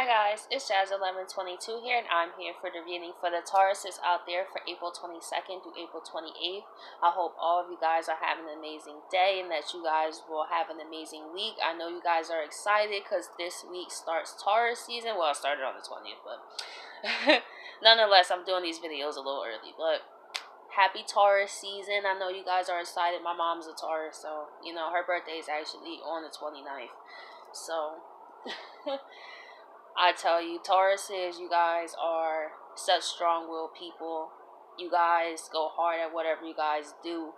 Hi guys, it's Jazz1122 here, and I'm here for the reading for the Tauruses out there for April 22nd through April 28th. I hope all of you guys are having an amazing day and that you guys will have an amazing week. I know you guys are excited because this week starts Taurus season. Well, it started on the 20th, but nonetheless, I'm doing these videos a little early. But happy Taurus season. I know you guys are excited. My mom's a Taurus, so, you know, her birthday is actually on the 29th. So... I tell you, Tauruses, you guys are such strong-willed people. You guys go hard at whatever you guys do.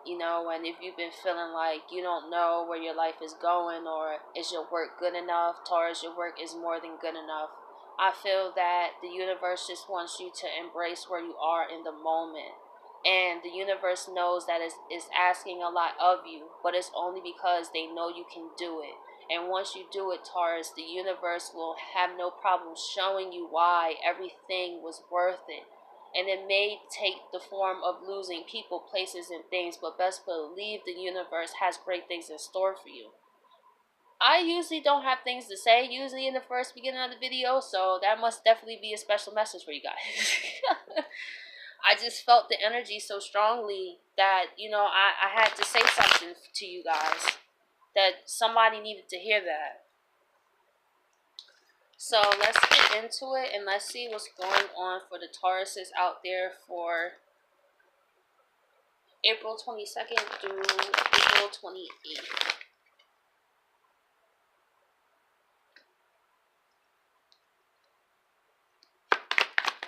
You know, and if you've been feeling like you don't know where your life is going or is your work good enough, Taurus, your work is more than good enough. I feel that the universe just wants you to embrace where you are in the moment. And the universe knows that it's asking a lot of you, but it's only because they know you can do it. And once you do it, Taurus, the universe will have no problem showing you why everything was worth it. And it may take the form of losing people, places, and things, but best believe the universe has great things in store for you. I usually don't have things to say, usually in the first beginning of the video, so that must definitely be a special message for you guys. I just felt the energy so strongly that, you know, I had to say something to you guys. That somebody needed to hear that. So let's get into it and let's see what's going on for the Tauruses out there for April 22nd through April 28th.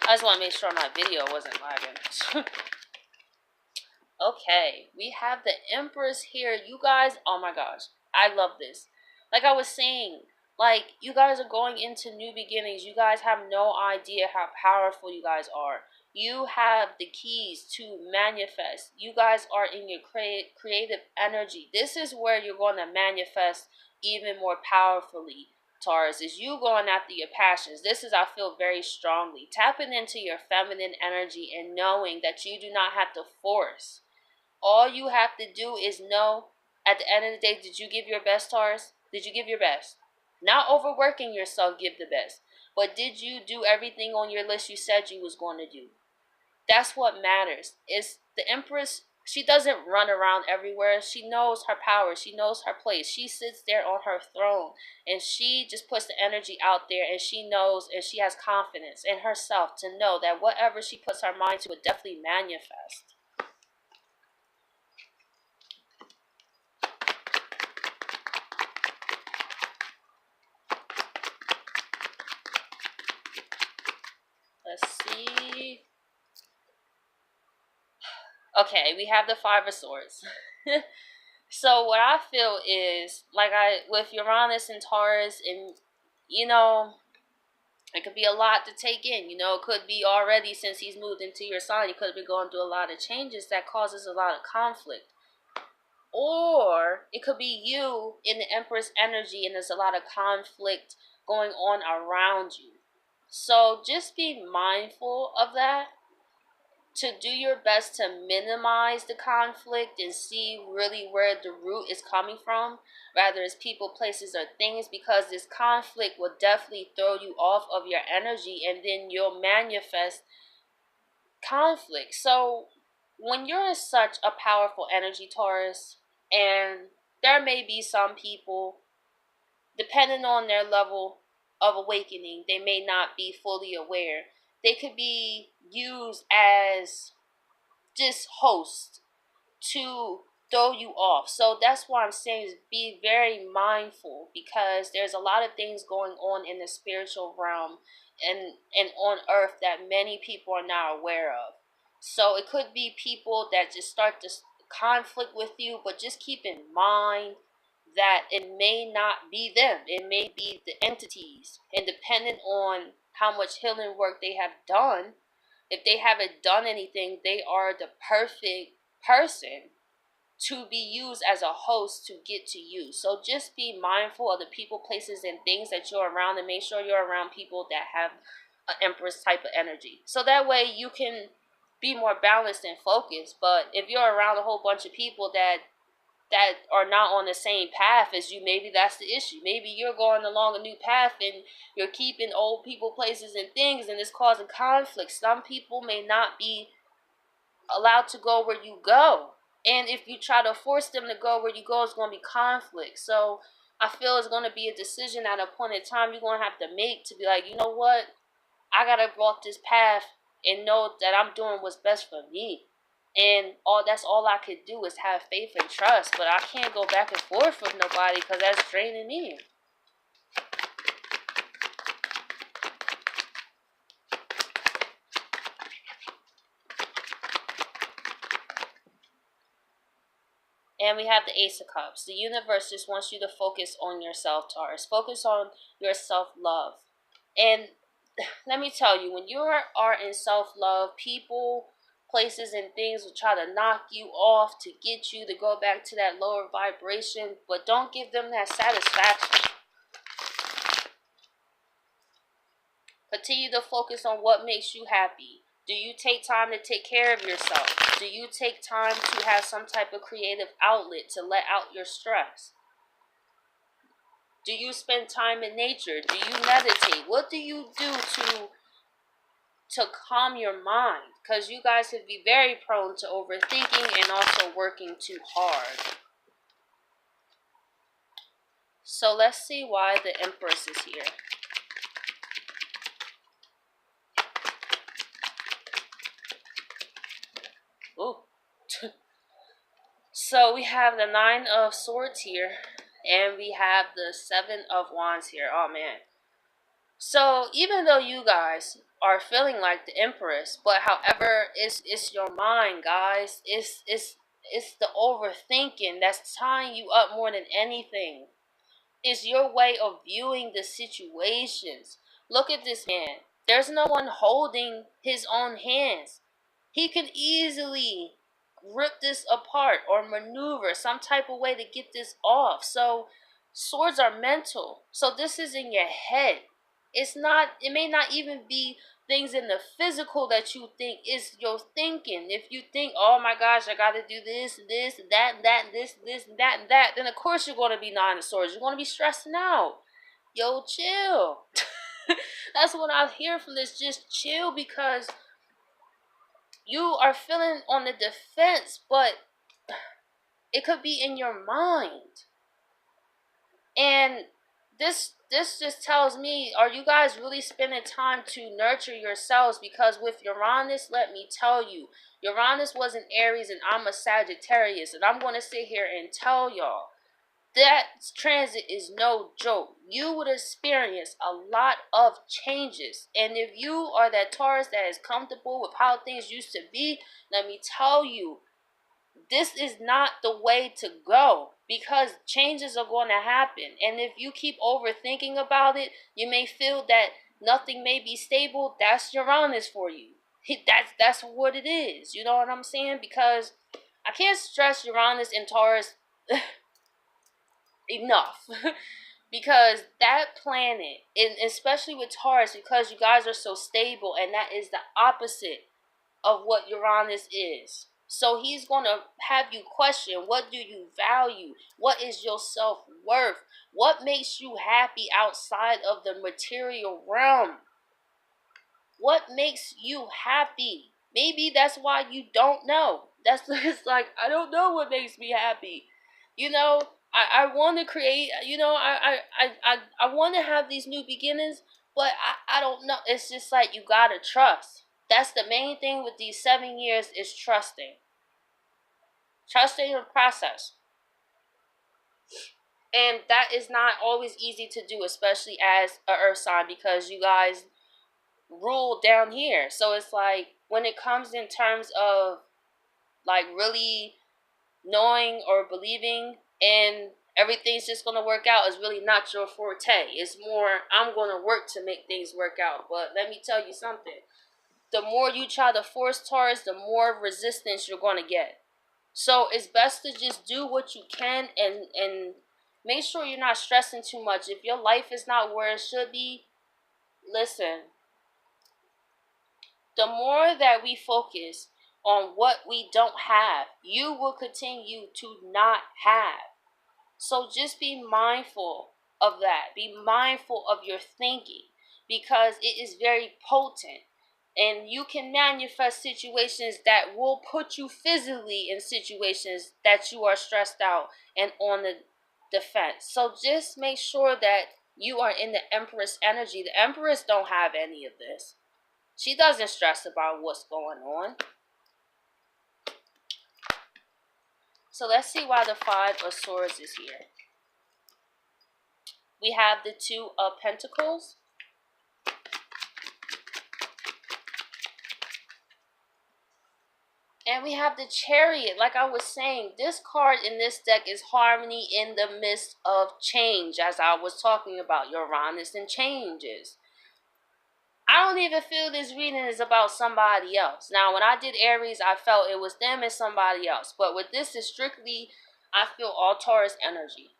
I just want to make sure my video wasn't lagging. Okay, we have the Empress here. You guys, oh my gosh, I love this. Like I was saying, like, you guys are going into new beginnings. You guys have no idea how powerful you guys are. You have the keys to manifest. You guys are in your creative energy. This is where you're going to manifest even more powerfully, Taurus, is you going after your passions. This is, I feel very strongly, tapping into your feminine energy and knowing that you do not have to force. All you have to do is know at the end of the day, did you give your best, Taurus? Did you give your best? Not overworking yourself, give the best. But did you do everything on your list you said you was going to do? That's what matters. It's the Empress. She doesn't run around everywhere. She knows her power. She knows her place. She sits there on her throne and she just puts the energy out there, and she knows and she has confidence in herself to know that whatever she puts her mind to, it definitely manifests. Let's see. Okay, we have the Five of Swords. So what I feel is, like, with Uranus and Taurus, and, you know, it could be a lot to take in. You know, it could be already, since he's moved into your sign, you could have been going through a lot of changes that causes a lot of conflict. Or it could be you in the Empress energy and there's a lot of conflict going on around you. So just be mindful of that, to do your best to minimize the conflict and see really where the root is coming from, rather it's people, places, or things, because this conflict will definitely throw you off of your energy and then you'll manifest conflict. So when you're in such a powerful energy, Taurus, and there may be some people, depending on their level of awakening, they may not be fully aware. They could be used as just hosts to throw you off. So that's why I'm saying is be very mindful, because there's a lot of things going on in the spiritual realm and on earth that many people are not aware of. So it could be people that just start this conflict with you, but just keep in mind that it may not be them. It may be the entities. And depending on how much healing work they have done, if they haven't done anything, they are the perfect person to be used as a host to get to you. So just be mindful of the people, places, and things that you're around, and make sure you're around people that have an Empress type of energy. So that way you can be more balanced and focused. But if you're around a whole bunch of people that that are not on the same path as you. Maybe that's the issue. Maybe you're going along a new path and you're keeping old people, places, and things, and it's causing conflict. Some people may not be allowed to go where you go. And if you try to force them to go where you go, it's going to be conflict. So I feel it's going to be a decision at a point in time you're going to have to make to be like, you know what? I got to walk this path and know that I'm doing what's best for me. And that's all I could do is have faith and trust. But I can't go back and forth with nobody because that's draining me. And we have the Ace of Cups. The universe just wants you to focus on yourself, Taurus. Focus on your self-love. And let me tell you, when you are in self-love, people, places, and things will try to knock you off to get you to go back to that lower vibration. But don't give them that satisfaction. Continue to focus on what makes you happy. Do you take time to take care of yourself? Do you take time to have some type of creative outlet to let out your stress? Do you spend time in nature? Do you meditate? What do you do to calm your mind? Because you guys could be very prone to overthinking and also working too hard. So let's see why the Empress is here. Ooh. So we have the Nine of Swords here, and we have the Seven of Wands here. Oh man. So even though you guys are feeling like the Empress, but however, it's your mind, guys. It's the overthinking that's tying you up more than anything. It's your way of viewing the situations. Look at this man. There's no one holding his own hands. He could easily rip this apart or maneuver some type of way to get this off. So swords are mental. So this is in your head. It may not even be things in the physical that you think. It's your thinking. If you think, oh my gosh, I got to do this, that, this, that, and that, then of course you're going to be Nine of Swords. You're going to be stressing out. Yo, chill. That's what I hear from this. Just chill, because you are feeling on the defense, but it could be in your mind. And this just tells me, are you guys really spending time to nurture yourselves? Because with Uranus, let me tell you, Uranus was in Aries and I'm a Sagittarius. And I'm going to sit here and tell y'all, that transit is no joke. You would experience a lot of changes. And if you are that Taurus that is comfortable with how things used to be, let me tell you, this is not the way to go, because changes are going to happen. And if you keep overthinking about it, you may feel that nothing may be stable. That's Uranus for you. That's what it is. You know what I'm saying? Because I can't stress Uranus and Taurus enough. Because that planet, and especially with Taurus, because you guys are so stable, and that is the opposite of what Uranus is. So he's going to have you question, what do you value? What is your self-worth? What makes you happy outside of the material realm? What makes you happy? Maybe that's why you don't know. It's like, I don't know what makes me happy. You know, I want to create, I want to have these new beginnings, but I don't know. It's just like, you got to trust. That's the main thing with these 7 years, is trusting. Trusting the process. And that is not always easy to do, especially as an earth sign, because you guys rule down here. So it's like, when it comes in terms of like really knowing or believing and everything's just going to work out, is really not your forte. It's more, I'm going to work to make things work out. But let me tell you something. The more you try to force Taurus, the more resistance you're going to get. So it's best to just do what you can and make sure you're not stressing too much. If your life is not where it should be, listen. The more that we focus on what we don't have, you will continue to not have. So just be mindful of that. Be mindful of your thinking, because it is very potent. And you can manifest situations that will put you physically in situations that you are stressed out and on the defense. So just make sure that you are in the Empress energy. The Empress don't have any of this. She doesn't stress about what's going on. So let's see why the Five of Swords is here. We have the Two of Pentacles. And we have the Chariot. Like I was saying, this card in this deck is harmony in the midst of change, as I was talking about Uranus and changes. I don't even feel this reading is about somebody else. Now, when I did Aries, I felt it was them and somebody else. But with this, is strictly, I feel all Taurus energy.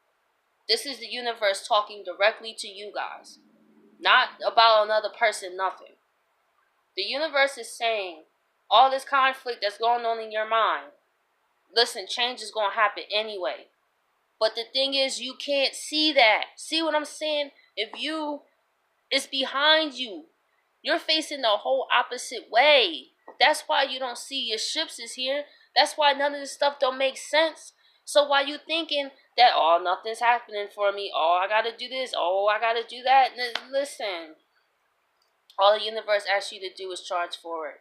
This is the universe talking directly to you guys. Not about another person, nothing. The universe is saying, all this conflict that's going on in your mind, listen, change is going to happen anyway. But the thing is, you can't see that. See what I'm saying? It's behind you. You're facing the whole opposite way. That's why you don't see your ships is here. That's why none of this stuff don't make sense. So while you thinking that, oh, nothing's happening for me, oh, I got to do this, oh, I got to do that, listen. All the universe asks you to do is charge forward.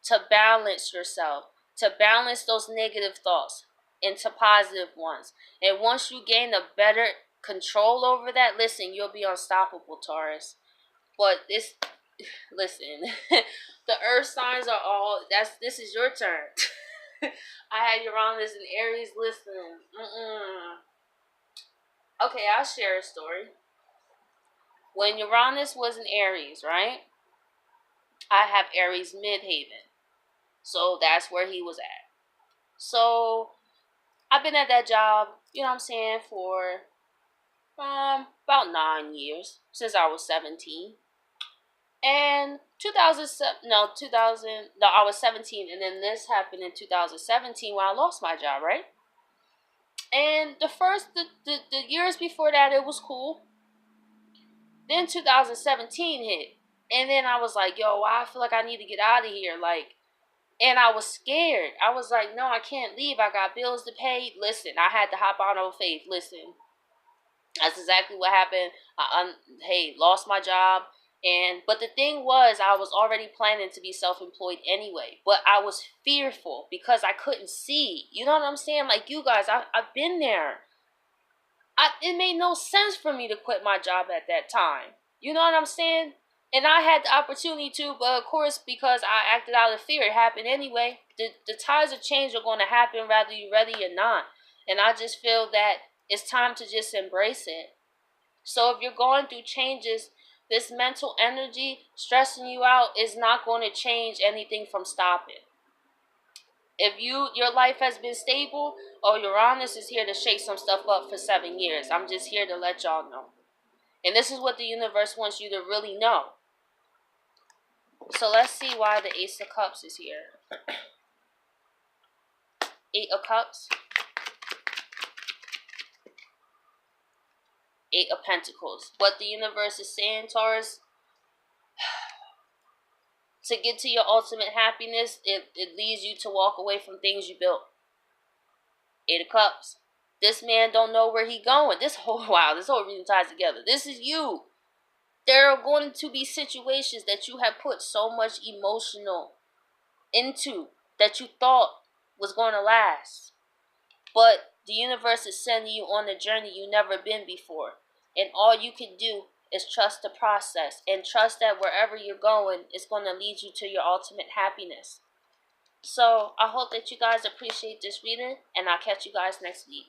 To balance yourself. To balance those negative thoughts into positive ones. And once you gain a better control over that, listen, you'll be unstoppable, Taurus. But listen, the earth signs are all, this is your turn. I had Uranus and Aries, listen. Okay, I'll share a story. When Uranus was in Aries, right? I have Aries midhaven. So that's where he was at. So I've been at that job, you know what I'm saying, for about 9 years, since I was 17. And I was 17, and then this happened in 2017 when I lost my job, right? And the years before that, it was cool. Then 2017 hit, and then I was like, yo, I feel like I need to get out of here, like, and I was scared. I was like, no, I can't leave. I got bills to pay. Listen, I had to hop on faith. Listen, that's exactly what happened. Lost my job. But the thing was, I was already planning to be self-employed anyway. But I was fearful because I couldn't see. You know what I'm saying? Like you guys, I've been there. It made no sense for me to quit my job at that time. You know what I'm saying? And I had the opportunity to, but of course, because I acted out of fear, it happened anyway. The tides of change are going to happen whether you're ready or not. And I just feel that it's time to just embrace it. So if you're going through changes, this mental energy stressing you out is not going to change anything from stopping. If your life has been stable, Uranus is here to shake some stuff up for 7 years. I'm just here to let y'all know. And this is what the universe wants you to really know. So let's see why the Ace of Cups is here. 8 of Cups. 8 of Pentacles. What the universe is saying, Taurus, to get to your ultimate happiness, it leads you to walk away from things you built. 8 of Cups. This man don't know where he going. This whole reading ties together. This is you. There are going to be situations that you have put so much emotional into that you thought was going to last. But the universe is sending you on a journey you've never been before. And all you can do is trust the process and trust that wherever you're going, it's going to lead you to your ultimate happiness. So I hope that you guys appreciate this reading, and I'll catch you guys next week.